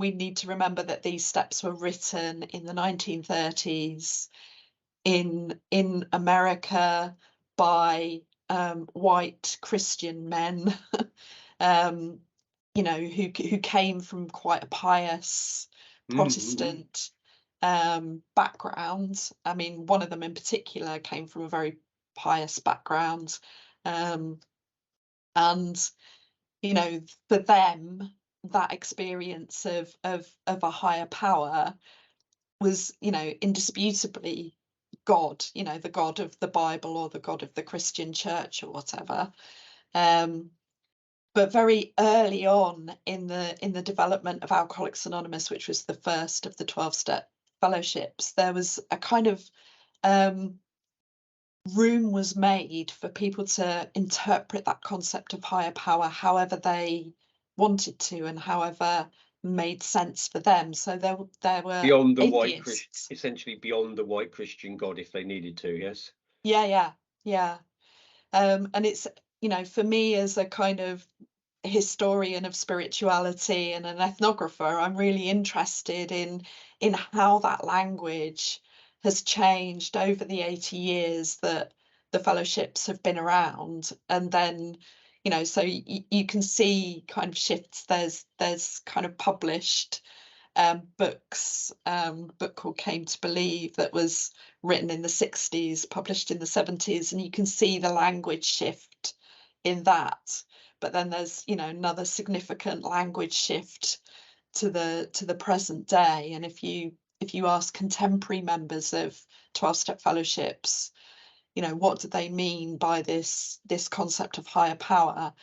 we need to remember that these steps were written in the 1930s in America by white Christian men, um, who came from quite a pious Mm-hmm. Protestant background. I mean, one of them in particular came from a very pious background, um, and for them, that experience of a higher power was, indisputably God, the God of the Bible or the God of the Christian church or whatever. Um, but very early on in the development of Alcoholics Anonymous, which was the first of the 12-step fellowships, there was a kind of um, room was made for people to interpret that concept of higher power however they wanted to and however made sense for them. So there were Beyond the white Christian, atheists. essentially beyond the white Christian God, if they needed to. Yes. Yeah, yeah, yeah. And it's, for me as a kind of historian of spirituality and an ethnographer, I'm really interested in how that language has changed over the 80 years that the fellowships have been around. And then, so you can see kind of shifts. There's kind of published books, book called Came to Believe that was written in the 60s, published in the 70s, and you can see the language shift in that. But then there's, another significant language shift to the present day. And if you ask contemporary members of 12-step fellowships, what do they mean by this concept of higher power?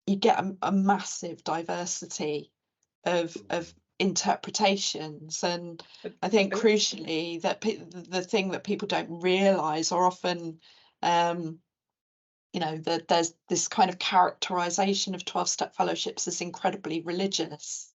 You get a massive diversity of interpretations. And And, I think and crucially that the thing that people don't realize or often that there's this kind of characterization of 12-step fellowships as incredibly religious.